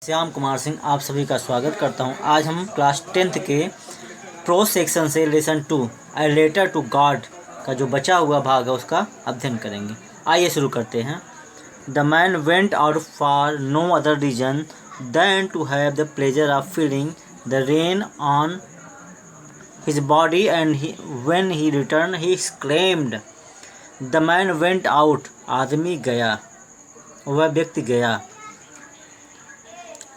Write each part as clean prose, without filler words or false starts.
श्याम कुमार सिंह आप सभी का स्वागत करता हूं। आज हम क्लास 10th के प्रो सेक्शन से lesson 2 A letter to God का जो बचा हुआ भाग है उसका अध्ययन करेंगे। आइए शुरू करते हैं। The man went out for no other reason then to have the pleasure of feeling the rain on his body and when he return he exclaimed the man went out. आदमी गया, वह व्यक्ति गया।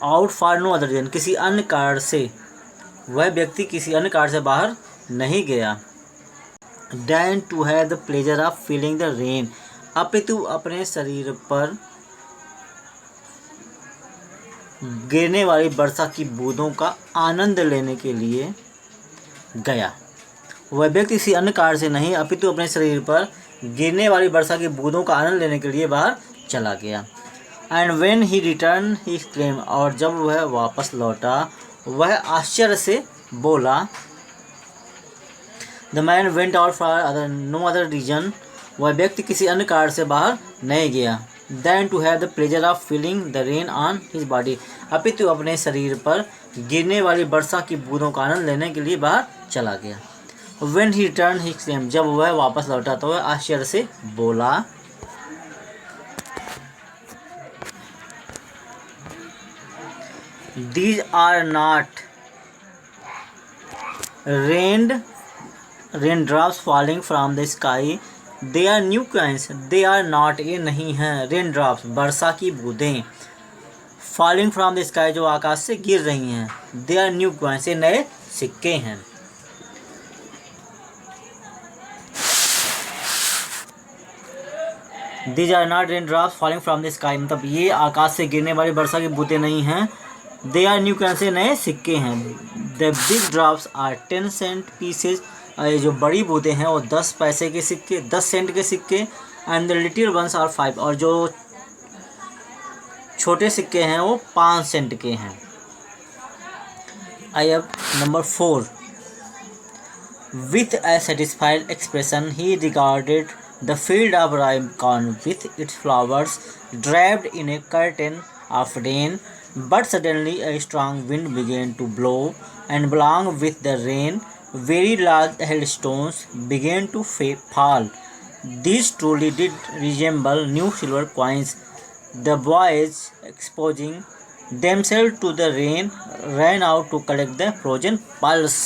Out for no other reason, किसी अन्य कारण से, वह व्यक्ति किसी अन्य कारण से बाहर नहीं गया। Then to have the pleasure of feeling the rain, अपितु अपने शरीर पर गिरने वाली वर्षा की बूंदों का आनंद लेने के लिए गया। वह व्यक्ति किसी अन्य कारण से नहीं अपितु अपने शरीर पर गिरने वाली वर्षा की बूंदों का आनंद लेने के लिए बाहर चला गया। And when he return he claim, और जब वह वापस लौटा वह आश्चर्य से बोला। The man went out for no other reason, वह व्यक्ति किसी अन्य कारण से बाहर नहीं गया। Then to have the pleasure of feeling the rain on his body, अपितु अपने शरीर पर गिरने वाली वर्षा की बूंदों का आनंद लेने के लिए बाहर चला गया। When he return he claim, जब वह वापस लौटा तो वह आश्चर्य से बोला। These are not raindrops falling from the sky. They are new coins. They are not, ये नहीं हैं। Raindrops, वर्षा की बूंदें। Falling from the sky, जो आकाश से गिर रही हैं। They are new coins, ये नए सिक्के हैं। These are not raindrops falling from the sky, मतलब ये आकाश से गिरने वाली वर्षा की बूंदें नहीं हैं। दे आर न्यू करेंसी, नए सिक्के हैं। The big drops are 10 cent pieces, ये जो बड़ी बूंदें हैं वो 10 पैसे के सिक्के, 10 सेंट के सिक्के। And the little ones are 5, और जो छोटे सिक्के हैं वो 5 सेंट के हैं। आई अब number 4। With A satisfied expression he regarded the field of rhyme corn with its flowers draped in A curtain of rain. But suddenly a strong wind began to blow, and along with the rain, very large hailstones began to fall. These truly did resemble new silver coins. The boys, exposing themselves to the rain, ran out to collect the frozen pearls.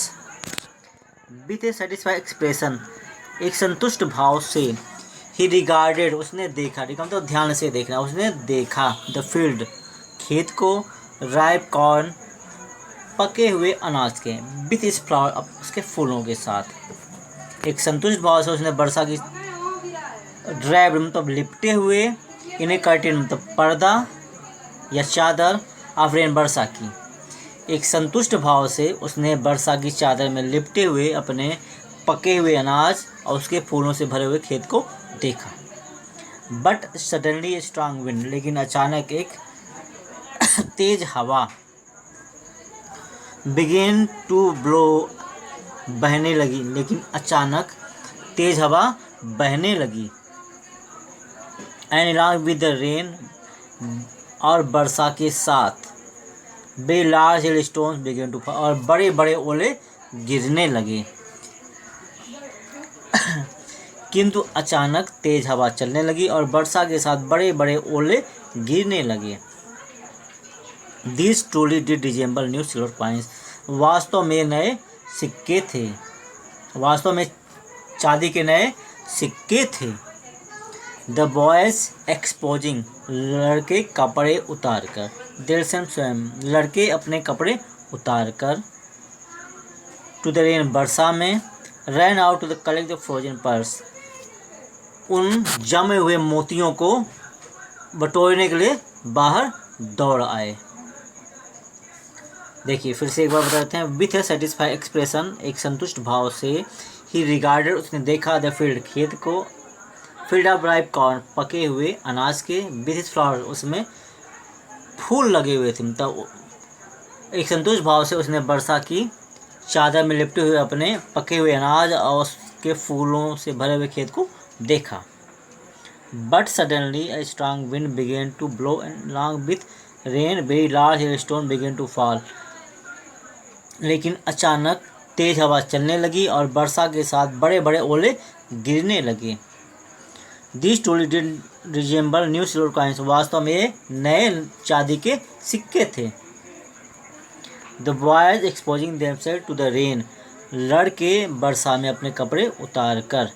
With a satisfied expression, एक संतुष्ट भाव से, he regarded, उसने देखा, तो ध्यान से देखना, उसने देखा the field, खेत को, राइप कॉर्न, पके हुए अनाज के, विथ इस फ्लावर, उसके फूलों के साथ। एक संतुष्ट भाव से उसने वर्षा की, ड्राइव मतलब लिपटे हुए, इन्हें कर्टेन मतलब पर्दा या चादर, ऑफ रेन वर्षा की। एक संतुष्ट भाव से उसने वर्षा की चादर में लिपटे हुए अपने पके हुए अनाज और उसके फूलों से भरे हुए खेत को देखा। बट सडनली स्ट्रांग विंड, लेकिन अचानक एक तेज हवा, बिगेन टू ब्लो, बहने लगी, लेकिन अचानक तेज हवा बहने लगी। And along with the rain, और वर्षा के साथ, very large hail stones began to, और बड़े बड़े ओले गिरने लगे। किंतु अचानक तेज हवा चलने लगी और वर्षा के साथ बड़े बड़े ओले गिरने लगे। These truly did resemble new silver coins. वास्तव में नए सिक्के थे, वास्तव में चांदी के नए सिक्के थे। The boys exposing, लड़के कपड़े उतार कर, themselves स्वयं, लड़के अपने कपड़े उतार कर, to the rain, वर्षा में, ran out to collect the frozen pearls, उन जमे हुए मोतियों को बटोरने के लिए बाहर दौड़ आए। देखिए फिर से एक बार बता देते हैं। विथ ए सेटिस्फाइड एक्सप्रेशन, एक संतुष्ट भाव से, ही रिगार्डेड, उसने देखा, द फील्ड, खेत को, फील्ड ऑफ राइप कॉर्न, पके हुए अनाज के, विथ इज फ्लावर, उसमें फूल लगे हुए थे। मतलब एक संतुष्ट भाव से उसने वर्षा की चादर में लिपटे हुए अपने पके हुए अनाज और उसके फूलों से भरे हुए खेत को देखा। But suddenly a strong wind began to blow, and along with rain very large hail stone began to fall. लेकिन अचानक तेज हवा चलने लगी और वर्षा के साथ बड़े बड़े ओले गिरने लगे। This story did resemble new silver coins. वास्तव में ये नए चांदी के सिक्के थे। The boys exposing themselves to the rain. लड़के वर्षा में अपने कपड़े उतार कर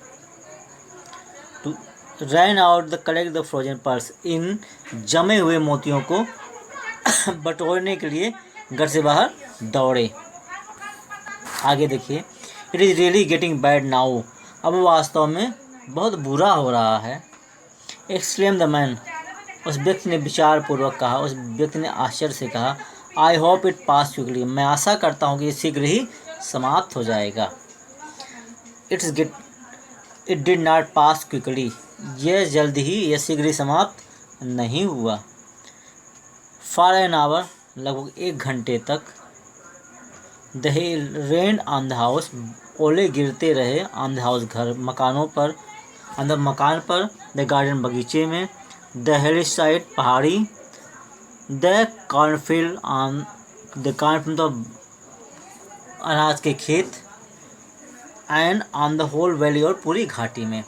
ran out the collect the frozen pearls. इन जमे हुए मोतियों को बटोरने के लिए घर से बाहर दौड़े। आगे देखिए, it is really getting bad now. अब वास्तव में बहुत बुरा हो रहा है। Exclaim the man. उस व्यक्ति ने विचारपूर्वक कहा, उस व्यक्ति ने आश्चर्य से कहा, I hope it pass quickly. मैं आशा करता हूँ कि ये शीघ्र ही समाप्त हो जाएगा। It did not pass quickly. यह जल्द ही, यह शीघ्र ही समाप्त नहीं हुआ। फॉर एन आवर, लगभग 1 घंटे तक। The rain on the house. ओले गिरते रहे ऑन द हाउस, घर, मकानों पर, अंदर मकान पर। द गार्डन, बगीचे में। द हिल साइड, पहाड़ी। The cornfield on, the cornfield, तो अनाज के खेत। And on the whole valley, और पूरी घाटी में।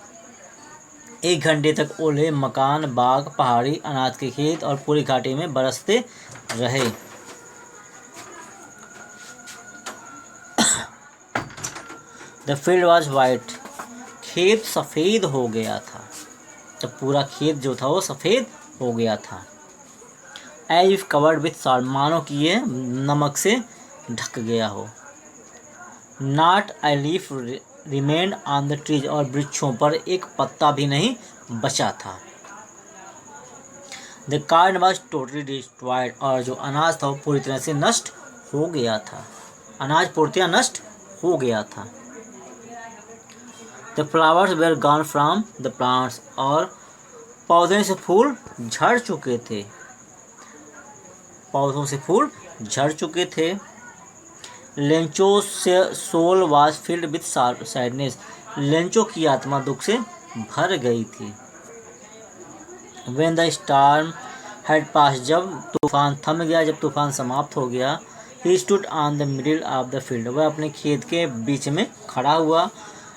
1 घंटे तक ओले मकान, बाग, पहाड़ी, अनाज के खेत और पूरी घाटी में बरसते रहे। The field was white. खेत सफ़ेद हो गया था। जब पूरा खेत जो था वो सफ़ेद हो गया था। As if covered with salt, मानो कि ये नमक से ढक गया हो। Not a leaf remained on the trees, और वृक्षों पर एक पत्ता भी नहीं बचा था। The corn was totally destroyed, और जो अनाज था वो पूरी तरह से नष्ट हो गया था। अनाज पूर्णतः नष्ट हो गया था। The flowers were gone from the plants, और पौधे से फूल झड़ चुके थे। पौधों से फूल झड़ चुके थे। Lencho soul was filled with sadness. Lencho की आत्मा दुख से भर गई थी। When the storm had passed, जब तूफान थम गया, जब तूफान समाप्त हो गया। He stood on the middle of the field, वह अपने खेत के बीच में खड़ा हुआ।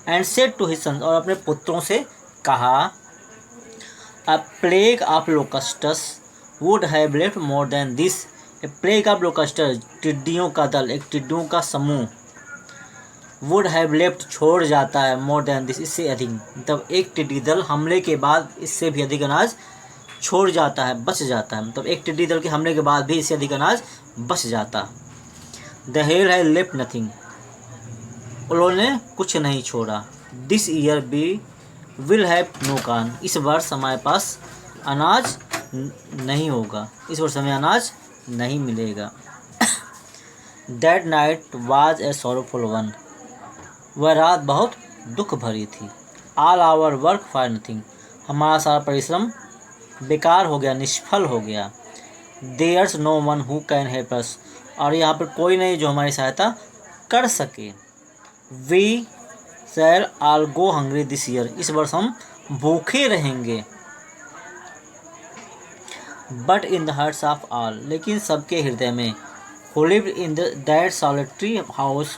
And said to his sons, और अपने पुत्रों से कहा, a plague of locusts would have left more than this. A plague of लोकस्टस, टिड्डियों का दल, एक टिड्डियों का समूह। वुड हैव लेफ्ट, छोड़ जाता है, मोर देन दिस, इससे अधिक। मतलब एक टिड्डी दल हमले के बाद इससे भी अधिक अनाज छोड़ जाता है, बच जाता है। मतलब एक टिड्डी दल के हमले के बाद भी इससे अधिक अनाज बच जाता। The hail have left nothing, उन्होंने कुछ नहीं छोड़ा। This year we will have no corn, इस वर्ष हमारे पास अनाज नहीं होगा, इस वर्ष हमें अनाज नहीं मिलेगा। That night was a sorrowful one, वह रात बहुत दुख भरी थी। All our work for nothing, हमारा सारा परिश्रम बेकार हो गया, निष्फल हो गया। There's no one who can help us, और यहाँ पर कोई नहीं जो हमारी सहायता कर सके। We shall all go hungry this year, इस वर्ष हम भूखे रहेंगे। But in the hearts of all, लेकिन सबके हृदय में। Who lived in that solitary house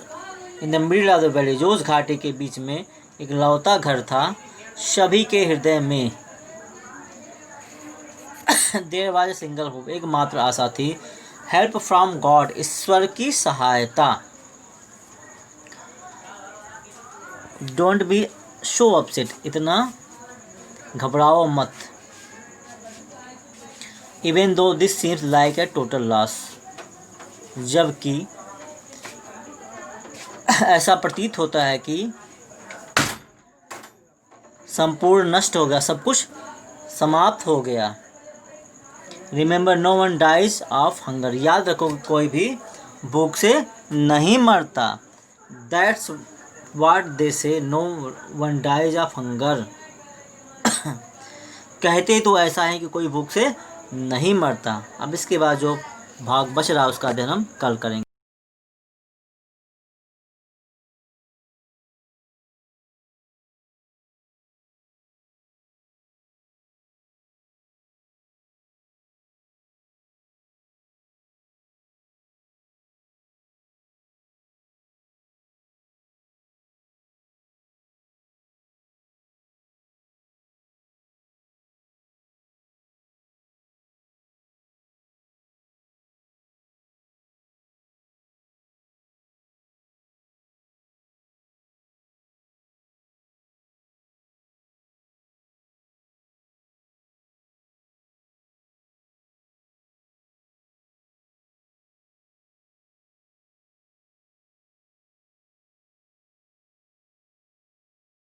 in the middle of the valley, जो उस घाटी के बीच में एक लौता घर था, सभी के हृदय में। There was a single hope, एकमात्र आशा थी। हेल्प फ्रॉम गॉड, ईश्वर की सहायता। डोंट बी सो अपसेट, इतना घबराओ मत। Even though this seems like a total loss, जबकि ऐसा प्रतीत होता है कि संपूर्ण नष्ट हो गया, सब कुछ समाप्त हो गया। Remember no one dies of hunger, याद रखो कोई भी भूख से नहीं मरता। That's what they say, no one dies of hunger. कहते तो ऐसा है कि कोई भूख से नहीं मरता। अब इसके बाद जो भाग बच रहा है उसका अध्ययन हम कल करेंगे।